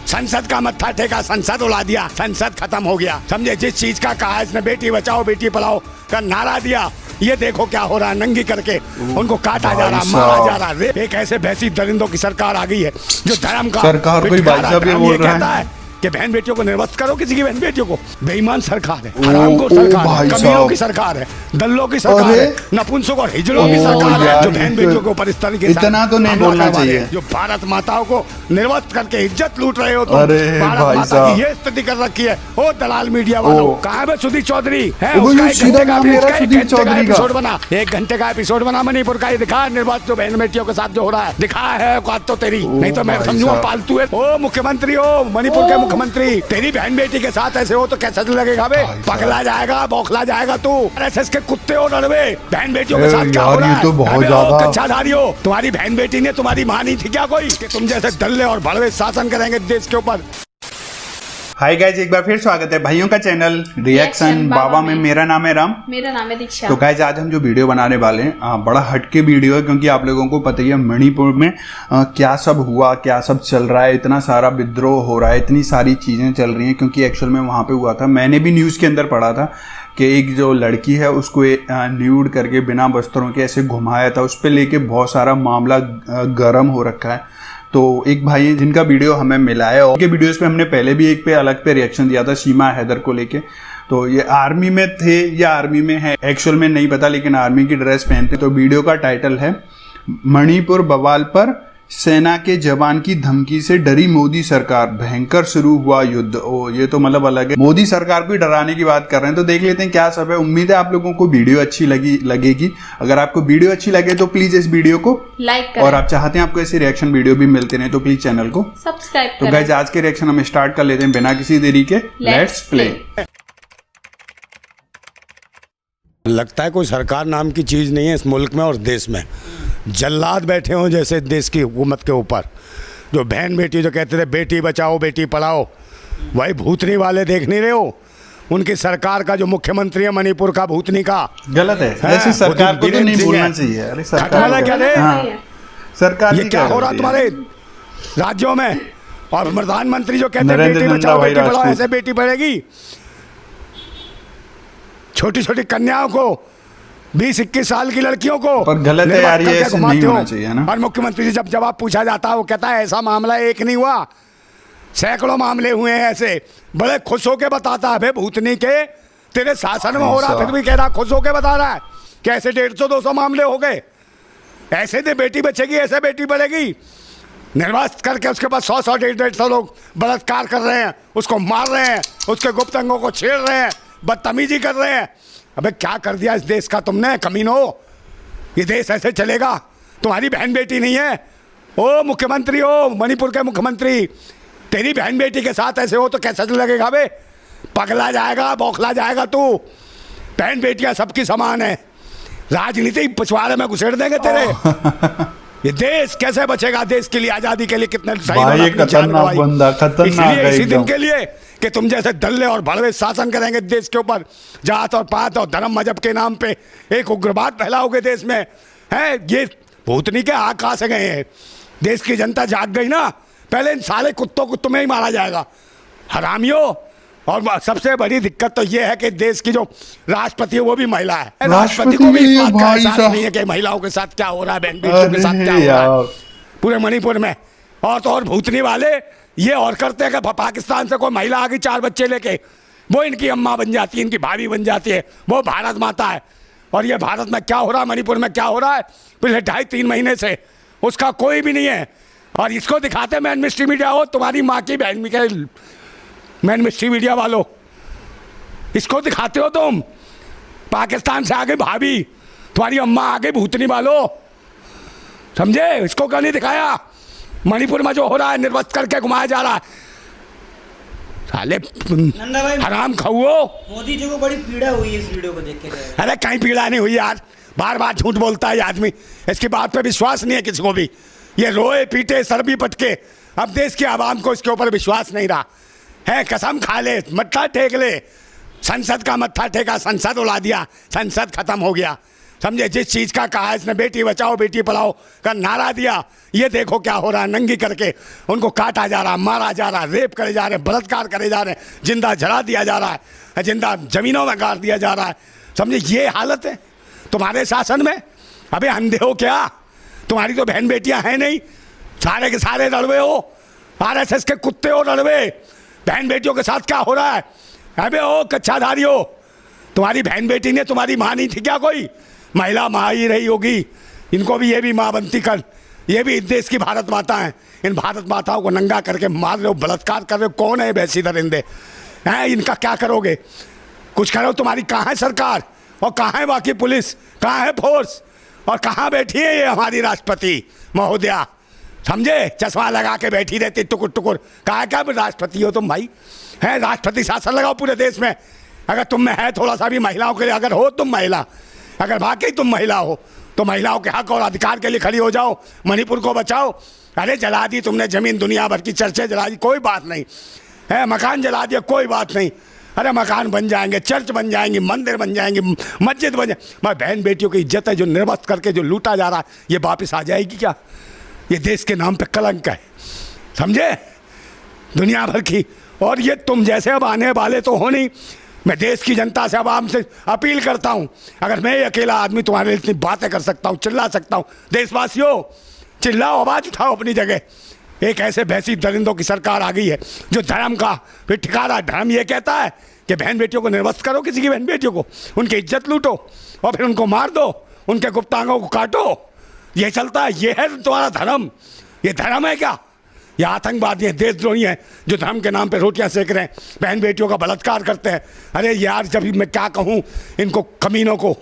संसद का मत्था टेका, संसद उड़ा दिया, संसद खत्म हो गया। समझे? जिस चीज का कहा इसने बेटी बचाओ बेटी पढ़ाओ का नारा दिया, ये देखो क्या हो रहा है। नंगी करके उनको काटा जा रहा, मारा जा रहा। एक ऐसे भैंसी दरिंदों की सरकार आ गई है जो धर्म का सरकार कोई भाई साहब ये बोल रहा है कि बहन बेटियों को निर्वस्त करो, किसी की बहन बेटियों को। बेईमान सरकार है, हरामखोर सरकार है, कमीनों की सरकार है, दल्लों की सरकार है, नपुंसक और हिजड़ों की सरकार है जो बहन बेटियों को ऊपर इस तरीके से इतना तो नहीं बोलना चाहिए। जो भारत माताओं को निर्वस्त करके इज्जत लूट रहे हो तुम। भारत माता की ये स्थिति कर रखी है। ओ दलाल मीडिया वालों, कहाँ है सुधीर चौधरी? है उसका 1 घंटे का एपिसोड बना, 1 घंटे का एपिसोड बना मणिपुर का। ये दिखा निर्वस्त जो बहन बेटियों के साथ जो हो रहा है, दिखा है औकात तो तेरी, नहीं तो मैं समझूंगा पालतू है। ओ मुख्यमंत्री हो, मणिपुर के मुख्यमंत्री, तेरी बहन बेटी के साथ ऐसे हो तो कैसा लगेगा बे? पगला जाएगा, बौखला जाएगा तू। आरएसएस के कुत्ते हो लड़वे, बहन बेटियों के साथ क्या हो रहा है? तो बहुत ज्यादा कच्चाधारी हो। तुम्हारी बहन बेटी ने तुम्हारी मां नहीं थी क्या कोई कि तुम जैसे दल्ले और भड़वे शासन करेंगे देश के ऊपर? हाय गाइज, एक बार फिर स्वागत है भाइयों का चैनल रिएक्शन बाबा में। मेरा नाम है राम, मेरा नाम है दीक्षा। तो गाइज आज हम जो वीडियो बनाने वाले हैं बड़ा हटके वीडियो है, क्योंकि आप लोगों को पता ही है मणिपुर में क्या सब हुआ, क्या सब चल रहा है। इतना सारा विद्रोह हो रहा है, इतनी सारी चीजें चल रही हैं, क्योंकि एक्चुअल में वहां पे हुआ था। मैंने भी न्यूज के अंदर पढ़ा था कि एक जो लड़की है उसको न्यूड करके बिना वस्त्रों के ऐसे घुमाया था। उस पर लेके बहुत सारा मामला गर्म हो रखा है। तो एक भाई जिनका वीडियो हमें मिला है, उनके वीडियोस पे हमने पहले भी एक पे अलग पे रिएक्शन दिया था, सीमा हैदर को लेके। तो ये आर्मी में थे या आर्मी में है एक्चुअल में नहीं पता, लेकिन आर्मी की ड्रेस पहनते। तो वीडियो का टाइटल है मणिपुर बवाल पर सेना के जवान की धमकी से डरी मोदी सरकार, भयंकर शुरू हुआ युद्ध। ओ ये तो मतलब अलग है, मोदी सरकार को डराने की बात कर रहे हैं। तो देख लेते हैं क्या सब है। उम्मीद है आप लोगों को वीडियो अच्छी लगेगी। अगर आपको वीडियो अच्छी लगे तो प्लीज इस वीडियो को लाइक करें, और आप चाहते हैं आपको ऐसे रिएक्शन वीडियो भी मिलते रहे तो प्लीज चैनल को सब्सक्राइब करें। तो गाइस आज के रिएक्शन हम स्टार्ट कर लेते हैं बिना किसी देरी के। Let's play. लगता है कोई सरकार नाम की चीज नहीं है इस मुल्क में और देश में। जल्लाद बैठे हों जैसे देश की हुकूमत के ऊपर। जो बहन बेटी जो कहते थे बेटी बचाओ बेटी पढ़ाओ, वही भूतनी वाले देख नहीं रहे हो? उनकी सरकार का जो मुख्यमंत्री है मणिपुर का, भूतनी का, गलत है। ऐसी सरकार को तो नहीं बोलना चाहिए। अरे सरकार क्या है? सरकार ये क्या हो रहा तुम्हारे राज्यों में? और प्रधानमंत्री जो कहते हैं बेटी बचाओ बेटी पढ़ाओ, ऐसे बेटी पढ़ेगी? छोटी छोटी कन्याओं को, 20-21 साल की लड़कियों को, पर गलत है यार, ये ऐसे नहीं होना चाहिए ना। और मुख्यमंत्री जी जब जवाब पूछा जाता है वो कहता है ऐसा मामला एक नहीं हुआ, सैकड़ों मामले हुए हैं ऐसे। बड़े खुश होके बताता है भूतनी के, तेरे शासन में हो रहा, फिर भी कह रहा, खुश होके बता रहा है कि ऐसे 150-200 मामले हो गए। ऐसे दे बेटी बचेगी, ऐसे बेटी बढ़ेगी। निर्वासित करके उसके बाद 100-100, 150-150 लोग बलात्कार कर रहे हैं, उसको मार रहे हैं, उसके गुप्त अंगों को छेड़ रहे हैं, बदतमीजी कर रहे हैं। अबे क्या कर दिया इस देश का तुमने, कमीनो? ये देश ऐसे चलेगा? तुम्हारी बहन बेटी नहीं है? ओ मुख्यमंत्री हो, मणिपुर के मुख्यमंत्री, तेरी बहन बेटी के साथ ऐसे हो तो कैसा लगेगा बे? पगला जाएगा, बौखला जाएगा तू। बहन बेटियां सबकी समान है, राजनीतिक पिछवाड़े में घुसेड़ देंगे तेरे। ये देश कैसे बचेगा? देश के लिए, आजादी के लिए कितने खतरनाक बंदा, खतरनाक इसी दिन के लिए कि तुम जैसे दल्ले और भड़वे शासन करेंगे देश के ऊपर। जात और पात और धर्म मजहब के नाम पे एक उग्रवाद फैलाओगे देश में, है? ये भूतनी के आकाश से गए हैं। देश की जनता जाग गई ना, पहले इन साले कुत्तों को तुम्हें ही मारा जाएगा, हरामियों। और सबसे बड़ी दिक्कत तो ये है कि देश की जो राष्ट्रपति है वो भी महिला है। राष्ट्रपति को भी इस बात का एहसास नहीं है कि महिलाओं के साथ क्या हो रहा है, बहन बेटियों के साथ क्या हो रहा है पूरे मणिपुर में। और तो और भूतनी वाले ये और करते हैं कि पाकिस्तान से कोई महिला आ गई 4 बच्चे लेके, वो इनकी अम्मा बन जाती है, इनकी भाभी बन जाती है, वो भारत माता है। और ये भारत में क्या हो रहा है, मणिपुर में क्या हो रहा है पिछले 2.5-3 महीने से, उसका कोई भी नहीं है। और इसको दिखाते मैन मिस्ट्री मीडिया हो, तुम्हारी माँ की बहन मिखेल, मैन मिस्ट्री मीडिया वालों, इसको दिखाते हो तुम। पाकिस्तान से आ गई भाभी, तुम्हारी अम्मा आ गई भूतनी वालों, समझे? इसको क्यों नहीं दिखाया? मणिपुर में जो हो रहा है, निर्वस्त करके घुमाया जा रहा है, साले हराम खाओ। मोदी जी को बड़ी पीड़ा हुई है इस वीडियो को देख के। अरे कहीं पीड़ा नहीं हुई यार, बार बार झूठ बोलता है ये आदमी, इसकी बात पे विश्वास नहीं है किसी को भी। ये रोए पीटे सर भी पटके, अब देश की आवाम को इसके ऊपर विश्वास नहीं रहा है। कसम खा ले, मत्था टेक ले, संसद का मत्था टेका, संसद उड़ा दिया, संसद खत्म हो गया। समझे, जिस चीज का कहा इसने बेटी बचाओ बेटी पढ़ाओ का नारा दिया, ये देखो क्या हो रहा है, नंगी करके उनको काटा जा रहा है, मारा जा रहा है, रेप करे जा रहे हैं, बलात्कार करे जा रहे हैं, जिंदा जला दिया जा रहा है, जिंदा जमीनों में गाड़ दिया जा रहा है। समझे, ये हालत है तुम्हारे शासन में। अबे अंधे हो क्या, तुम्हारी तो बहन बेटियां हैं नहीं, सारे के सारे लड़वे हो, RSS के कुत्ते हो लड़वे। बहन बेटियों के साथ क्या हो रहा है? अबे ओ कच्छाधारी हो, तुम्हारी बहन बेटी ने तुम्हारी माँ नहीं थी क्या? कोई महिला माँ ही रही होगी, इनको भी ये भी माँ बनती कर, ये भी इस देश की भारत माता है। इन भारत माताओं को नंगा करके मार रहे हो, बलात्कार कर रहे हो। कौन है वैसी दरिंदे हैं? इनका क्या करोगे? कुछ करो। तुम्हारी कहाँ है सरकार और कहाँ है बाकी पुलिस, कहाँ है फोर्स और कहाँ बैठी है ये हमारी राष्ट्रपति महोदया? समझे, चश्मा लगा के बैठी रहती टुकुर टुकुर। कहाँ क्या राष्ट्रपति हो तुम भाई? है राष्ट्रपति शासन लगाओ पूरे देश में। अगर तुम में है थोड़ा सा भी महिलाओं के लिए, अगर हो तुम महिला, अगर वाकई तुम महिला हो तो महिलाओं के हक और अधिकार के लिए खड़ी हो जाओ, मणिपुर को बचाओ। अरे जला दी तुमने जमीन, दुनिया भर की चर्चें जला दी, कोई बात नहीं है। मकान जला दिया, कोई बात नहीं। अरे मकान बन जाएंगे, चर्च बन जाएंगी, मंदिर बन जाएंगी, मस्जिद बन जाए। मैं बहन बेटियों की इज्जत है जो निर्वस्त करके जो लूटा जा रहा है, ये वापस आ जाएगी क्या? ये देश के नाम पे कलंक है, समझे, दुनिया भर की। और ये तुम जैसे अब आने वाले तो हो नहीं। मैं देश की जनता से, आवाम से अपील करता हूँ, अगर मैं अकेला आदमी तुम्हारे लिए इतनी बातें कर सकता हूँ, चिल्ला सकता हूँ, देशवासियों चिल्लाओ, आवाज़ उठाओ अपनी जगह। एक ऐसे भैंसी दरिंदों की सरकार आ गई है जो धर्म का फिर ठिकाना, धर्म ये कहता है कि बहन बेटियों को निर्वस्त करो, किसी की बहन बेटियों को, उनकी इज्जत लूटो और फिर उनको मार दो, उनके गुप्तांगों को काटो। ये चलता है, ये है तुम्हारा धर्म। ये धर्म है क्या? ये आतंकवादी हैं, देशद्रोही हैं जो धर्म के नाम पे रोटियां सेक रहे हैं, बहन बेटियों का बलात्कार करते हैं। अरे यार, जब मैं क्या कहूँ इनको कमीनों को,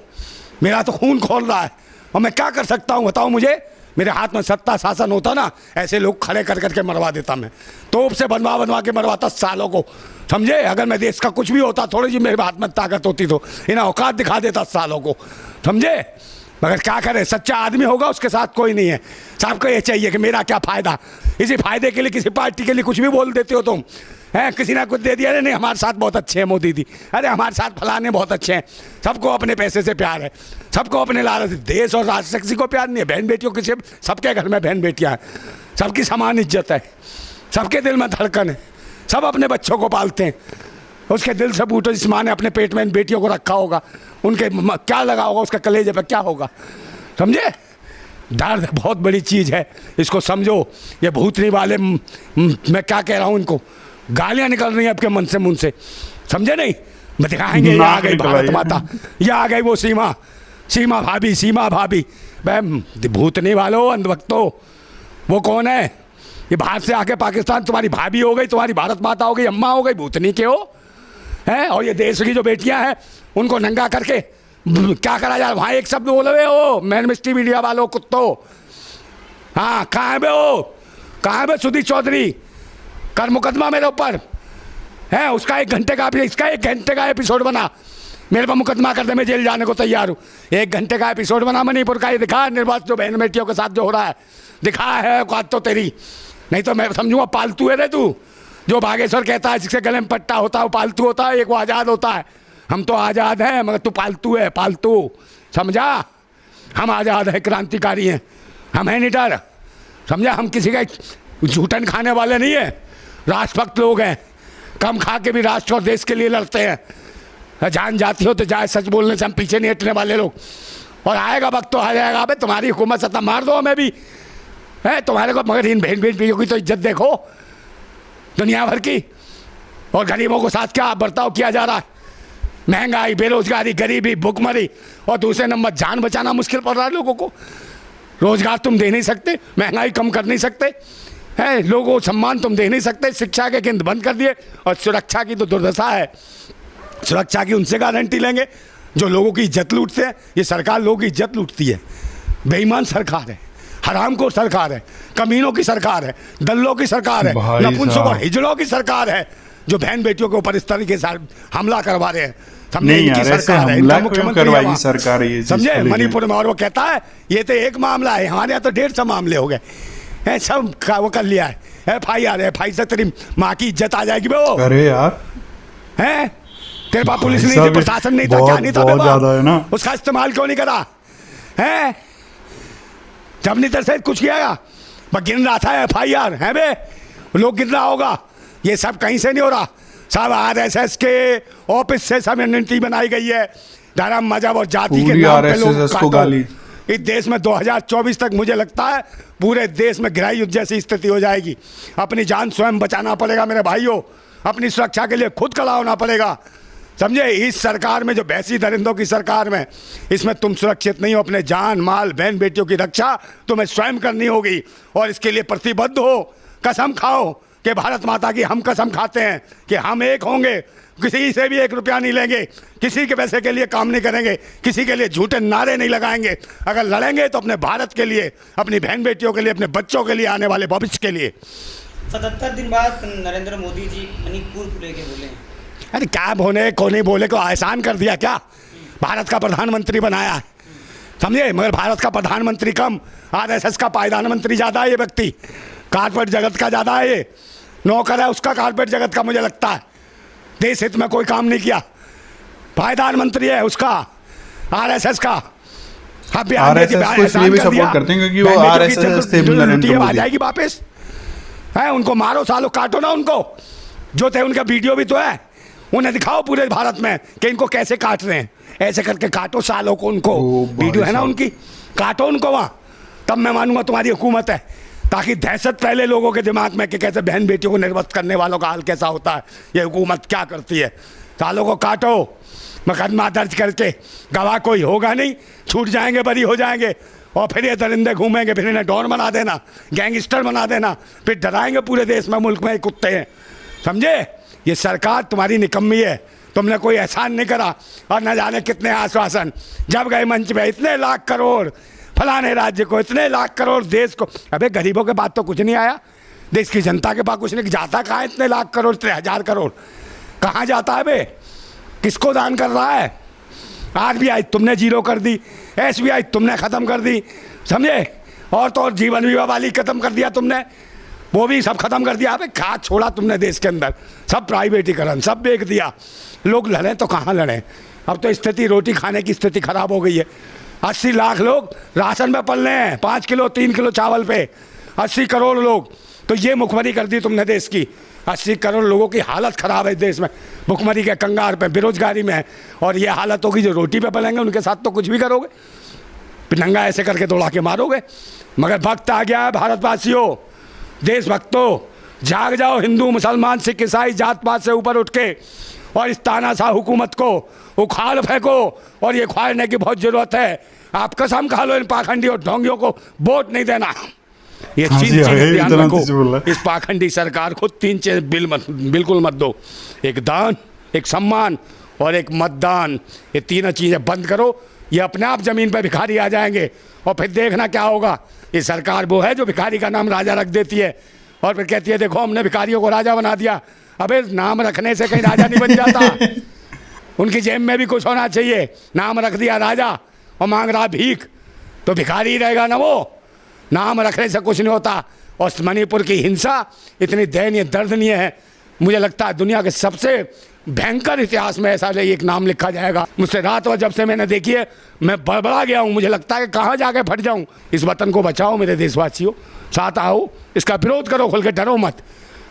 मेरा तो खून खोल रहा है और मैं क्या कर सकता हूँ बताओ मुझे? मेरे हाथ में सत्ता शासन होता ना, ऐसे लोग खड़े कर करके मरवा देता मैं, तोप से बनवा के मरवाता सालों को, समझे। अगर मैं देश का कुछ भी होता, थोड़ी सी मेरे हाथ में ताकत होती तो इन औकात दिखा देता सालों को, समझे। मगर क्या करे, सच्चा आदमी होगा उसके साथ कोई नहीं है। सबको ये चाहिए कि मेरा क्या फ़ायदा, इसी फायदे के लिए किसी पार्टी के लिए कुछ भी बोल देते हो तुम, हैं? किसी ने कुछ दे दिया, अरे नहीं हमारे साथ बहुत अच्छे हैं मोदी जी, अरे हमारे साथ फलाने बहुत अच्छे हैं। सबको अपने पैसे से प्यार है, सबको अपने लालच। देश और राष्ट्र से किसी को प्यार नहीं है। बहन बेटियों की सबके घर में बहन बेटियाँ हैं, सबकी समान इज्जत है, सबके दिल में धड़कन है, सब अपने बच्चों को पालते हैं। उसके दिल से पूछो, जिस माँ ने अपने पेट में इन बेटियों को रखा होगा, उनके क्या लगा होगा, उसके कलेजे पे क्या होगा, समझे। दर्द बहुत बड़ी चीज़ है, इसको समझो। ये भूतनी वाले, मैं क्या कह रहा हूँ, इनको गालियाँ निकल रही हैं आपके मन से, मुंह से, समझे नहीं। मैं दिखाएंगे, ये आ गई भारत माता, ये आ गई वो सीमा भाभी। भाई भूतनी वालों, अंधभक्तों, वो कौन है? ये बाहर से आके पाकिस्तान तुम्हारी भाभी हो गई, तुम्हारी भारत माता हो गई, अम्मा हो गई, भूतनी के हो हैं। और ये देश की जो बेटियां हैं उनको नंगा करके क्या करा जाए? वहाँ एक शब्द बोले हो, मैन मिस्ट्री मीडिया वालों कुत्तों, हाँ कहाँ है बे हो, कहाँ है बे सुधीर चौधरी? कर मुकदमा मेरे ऊपर है, उसका 1 घंटे का, इसका 1 घंटे का एपिसोड बना, मेरे पर मुकदमा कर दे, मैं जेल जाने को तैयार हूँ। 1 घंटे का एपिसोड बना मणिपुर का, ये दिखा निर्वासित जो बहन बेटियों के साथ जो हो रहा है, दिखा है औकात तो तेरी। नहीं तो मैं समझूंगा पालतू है रे तू, जो बागेश्वर कहता है जिसके गले में पट्टा होता है वो पालतू होता है, एक वो आज़ाद होता है। हम तो आज़ाद हैं मगर तू पालतू है, पालतू, समझा। हम आज़ाद है, क्रांतिकारी हैं, हम हैं निडर, समझा। हम किसी का झूठन खाने वाले नहीं हैं, राष्ट्रभक्त लोग हैं, कम खा के भी राष्ट्र और देश के लिए लड़ते हैं। जान जाती हो तो जाए, सच बोलने से हम पीछे नहीं हटने वाले लोग। और आएगा वक्त तो आ जाएगा, अबे तुम्हारी हुकूमत सत्ता मार दो हमें भी, है तुम्हारे को, मगर इन बहन बेटियों की तो इज्जत देखो दुनिया भर की। और गरीबों को साथ क्या बर्ताव किया जा रहा है? महंगाई, बेरोजगारी, गरीबी, भुखमरी, और दूसरे नंबर जान बचाना मुश्किल पड़ रहा है लोगों को। रोजगार तुम दे नहीं सकते, महंगाई कम कर नहीं सकते, है लोगों को सम्मान तुम दे नहीं सकते, शिक्षा के केंद्र बंद कर दिए, और सुरक्षा की तो दुर्दशा है। सुरक्षा की उनसे गारंटी लेंगे जो लोगों की इज्जत लूटते हैं। ये सरकार लोगों की इज्जत लूटती है, बेईमान सरकार है, हरामखोर सरकार है, कमीनों की सरकार है, दल्लों की सरकार है, नपुंसकों और हिजड़ों की सरकार है, जो बहन बेटियों के ऊपर इस तरीके से हमला करवा रहे हैं। नहीं यार, ऐसे हमला क्यों करवाई सरकार ये, समझे, मणिपुर में। और वो कहता है ये तो एक मामला है, हमारे यहाँ तो 150 मामले हो गए हैं, सब वो कर लिया है। FIR से तेरी माँ की इज्जत आ जाएगी बे। वो अरे यार है, तेरे पास पुलिस नहीं थी, प्रशासन नहीं था, क्या नहीं था, उसका इस्तेमाल क्यों नहीं करा? हैं? जब नहीं तरह कुछ किया, मैं गिन रहा था FIR है बे, लोग गिन रहा होगा। ये सब कहीं से नहीं हो रहा, सब RSS के ऑफिस से सब रणनीति बनाई गई है। धर्म, मजहब और जाति के नाम पे लोग को गाली। इस देश में 2024 तक मुझे लगता है पूरे देश में गृह युद्ध जैसी स्थिति हो जाएगी। अपनी जान स्वयं बचाना पड़ेगा मेरे भाइयों, अपनी सुरक्षा के लिए खुद खड़ा होना पड़ेगा, समझे। इस सरकार में, जो भैंसी दरिंदों की सरकार में, इसमें तुम सुरक्षित नहीं हो। अपने जान माल बहन बेटियों की रक्षा तुम्हें स्वयं करनी होगी और इसके लिए प्रतिबद्ध हो। कसम खाओ कि भारत माता की हम कसम खाते हैं कि हम एक होंगे, किसी से भी 1 रुपया नहीं लेंगे, किसी के पैसे के लिए काम नहीं करेंगे, किसी के लिए झूठे नारे नहीं लगाएंगे। अगर लड़ेंगे तो अपने भारत के लिए, अपनी बहन बेटियों के लिए, अपने बच्चों के लिए, आने वाले भविष्य के लिए। 77 दिन बाद नरेंद्र मोदी जी मणिपुर को लेके बोले। अरे क्या बोले को नहीं बोले को आसान कर दिया क्या? भारत का प्रधानमंत्री बनाया है, समझे। मगर भारत का प्रधानमंत्री कम, RSS का पायदान मंत्री ज़्यादा है। ये व्यक्ति कारपेट जगत का ज़्यादा है, ये नौकर है उसका कारपेट जगत का। मुझे लगता है देश हित में कोई काम नहीं किया। पायदान मंत्री है उसका, RSS का। RSS को इसलिए भी सपोर्ट करते हैं क्योंकि वो RSS थे नरेंद्र मोदी। आ जाएगी वापस, है उनको मारो सालो, काटो ना उनको, जो थे उनका वीडियो भी तो है, उन्हें दिखाओ पूरे भारत में कि इनको कैसे काट रहे हैं। ऐसे करके काटो सालों को, उनको वीडियो है ना उनकी, काटो उनको वहाँ, तब मैं मानूंगा तुम्हारी हुकूमत है। ताकि दहशत पहले लोगों के दिमाग में कि कैसे बहन बेटियों को निर्वस्त करने वालों का हाल कैसा होता है, ये हुकूमत क्या करती है। सालों को काटो, मुकदमा दर्ज करके, गवाह कोई होगा नहीं, छूट जाएंगे, बरी हो जाएंगे, और फिर ये दरिंदे घूमेंगे, फिर इन्हें डॉन बना देना, गैंगस्टर बना देना, फिर डराएंगे पूरे देश में, मुल्क में कुत्ते हैं, समझे। ये सरकार तुम्हारी निकम्मी है, तुमने कोई एहसान नहीं करा, और न जाने कितने आश्वासन जब गए मंच में, इतने लाख करोड़ फलाने राज्य को, इतने लाख करोड़ देश को। अबे गरीबों के पास तो कुछ नहीं आया, देश की जनता के पास कुछ नहीं जाता। कहाँ इतने लाख करोड़, इतने 1000 करोड़ कहाँ जाता है बे? किसको दान कर रहा है? RBI तुमने जीरो कर दी, SBI तुमने ख़त्म कर दी, समझे। और तो और जीवन बीमा वाली ख़त्म कर दिया तुमने, वो भी सब खत्म कर दिया। अबे खा छोड़ा तुमने देश के अंदर, सब प्राइवेटीकरण, सब बेच दिया। लोग लड़े तो कहाँ लड़े? अब तो स्थिति, रोटी खाने की स्थिति खराब हो गई है। 80 लाख लोग राशन में पल रहे हैं, 5 किलो 3 किलो चावल पे, 80 करोड़ लोग। तो ये मुखमरी कर दी तुमने देश की। 80 करोड़ लोगों की हालत ख़राब है देश में, भुखमरी के कंगार पे, बेरोजगारी में है। और ये हालत होगी जो रोटी पे पलेंगे उनके साथ तो कुछ भी करोगे, नंगा ऐसे करके दौड़ा के मारोगे। मगर वक्त आ गया है भारतवासियों, देशभक्तों, जाग जाओ। हिंदू मुसलमान सिख ईसाई जात पात से ऊपर उठ के और इस तानाशाह हुकूमत को उखाड़ फेंको, और ये उखाड़ने की बहुत ज़रूरत है। आप कसम खा लो इन पाखंडी और ढोंगियों को वोट नहीं देना। ये 3 चीज़ें ध्यान रखो, इस पाखंडी सरकार को 3 चीज़ें बिल्कुल मत दो। एक दान, एक सम्मान और एक मतदान। ये 3 चीज़ें बंद करो, ये अपने आप ज़मीन पर भिखारी आ जाएंगे। और फिर देखना क्या होगा। ये सरकार वो है जो भिखारी का नाम राजा रख देती है और फिर कहती है देखो हमने भिखारियों को राजा बना दिया। अबे नाम रखने से कहीं राजा नहीं बन जाता। उनकी जेब में भी कुछ होना चाहिए। नाम रख दिया राजा और मांग रहा भीख, तो भिखारी ही रहेगा ना वो। नाम रखने से कुछ नहीं होता। और मणिपुर की हिंसा इतनी दयनीय दर्दनीय है, मुझे लगता है दुनिया के सबसे भयंकर इतिहास में ऐसा एक नाम लिखा जाएगा। मुझसे रात और जब से मैंने देखी है, मैं बड़बड़ा गया हूँ। मुझे लगता है कि कहाँ जाके फट जाऊँ। इस वतन को बचाओ मेरे देशवासियों, साथ आओ, इसका विरोध करो, खुल के डरो मत।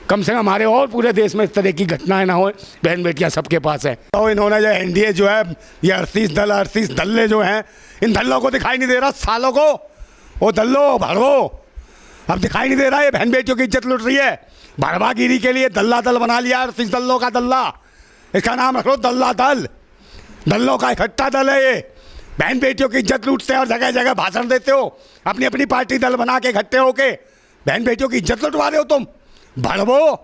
कम से कम हमारे और पूरे देश में इस तरह की घटनाएं ना हो। बहन बेटियां सबके पास है। तो इन्होंने जो NDA जो है, ये 38 दल्ले जो हैं, इन दल्लों को दिखाई नहीं दे रहा सालों को। वो दल्लो भड़वो, अब दिखाई नहीं दे रहा। ये बहन बेटियों की इज्जत लुट रही है। भड़वागिरी के लिए दल्ला दल बना लिया, 38 दल्लों का दल्ला। इसका नाम रखो दल्ला दल, दल्लों का इकट्ठा दल है ये। बहन बेटियों की इज्जत लूटते हैं और जगह जगह भाषण देते हो, अपनी अपनी पार्टी दल बना के इकट्ठे होके बहन बेटियों की इज्जत लुटवा रहे हो तुम। भड़वो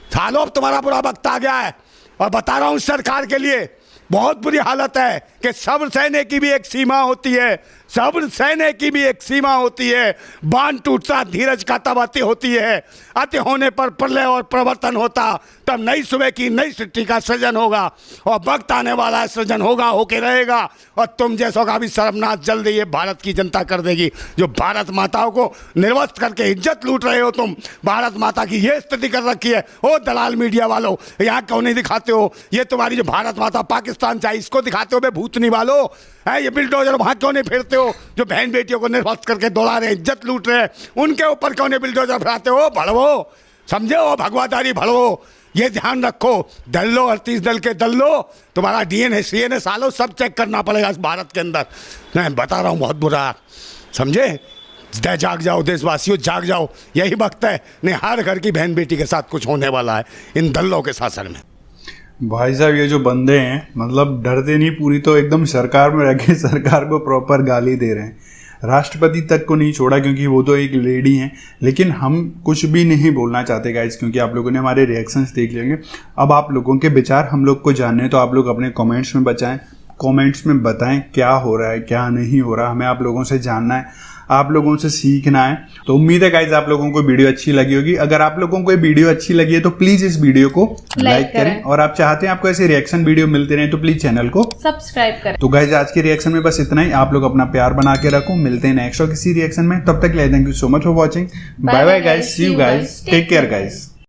सालों, अब तुम्हारा बुरा वक्त आ गया है। और बता रहा हूँ सरकार के लिए बहुत बुरी हालत है कि सब्र सहने की भी एक सीमा होती है। सब्र सहने की भी एक सीमा होती है। बांध टूटता धीरज का तब अति होती है। अति होने पर प्रलय और प्रवर्तन होता, तब नई सुबह की नई सृष्टि का सृजन होगा। और वक्त आने वाला है, सृजन होगा, होके रहेगा। और तुम जैसों का भी सर्वनाश जल्दी ये भारत की जनता कर देगी, जो भारत माताओं को निर्वस्त करके इज्जत लूट रहे हो तुम। भारत माता की ये स्थिति कर रखी है। ओ दलाल मीडिया वालों, यहाँ क्यों नहीं दिखाते हो? ये तुम्हारी जो भारत माता पाकिस्तान हिंदुस्तान चाहिए, इसको दिखाते हो बे भूतनी वालों। है ये बिल्डोजर वहां क्यों नहीं फिरते हो? जो बहन बेटियों को निर्वस्त करके दौड़ा रहे हैं, इज्जत लूट रहे हैं, उनके ऊपर क्यों नहीं बिल्डोजर फिराते हो? भड़वो, समझे हो? भगवादारी भड़वो, ये ध्यान रखो। दल लो, 38 दल के दल लो, तुम्हारा डीएनए सीएनए सालो सब चेक करना पड़ेगा इस भारत के अंदर। मैं बता रहा हूँ बहुत बुरा, समझे? जाग जाओ देशवासियों, जाग जाओ, यही वक्त है। नहीं हर घर की बहन बेटी के साथ कुछ होने वाला है इन दल्लों के शासन में। भाई साहब ये जो बंदे हैं मतलब डरते नहीं, पूरी तो एकदम सरकार में रह के सरकार को प्रॉपर गाली दे रहे हैं। राष्ट्रपति तक को नहीं छोड़ा क्योंकि वो तो एक लेडी हैं, लेकिन हम कुछ भी नहीं बोलना चाहते गाइस, क्योंकि आप लोगों ने हमारे रिएक्शंस देख लेंगे। अब आप लोगों के विचार हम लोग को जानने, तो आप लोग अपने कमेंट्स में कमेंट्स में बताएं क्या हो रहा है क्या नहीं हो रहा। हमें आप लोगों से जानना है, आप लोगों से सीखना है। तो उम्मीद है गाइज आप लोगों को वीडियो अच्छी लगी होगी। अगर आप लोगों को ये वीडियो अच्छी लगी है तो प्लीज इस वीडियो को लाइक करें, और आप चाहते हैं आपको ऐसे रिएक्शन वीडियो मिलते रहे तो प्लीज चैनल को सब्सक्राइब करें। तो गाइज आज के रिएक्शन में बस इतना ही। आप लोग अपना प्यार बना के रखो, मिलते हैं नेक्स्ट और किसी रिएक्शन में। तब तक ले thank you so much for watching. Bye bye guys, see you guys, take care guys.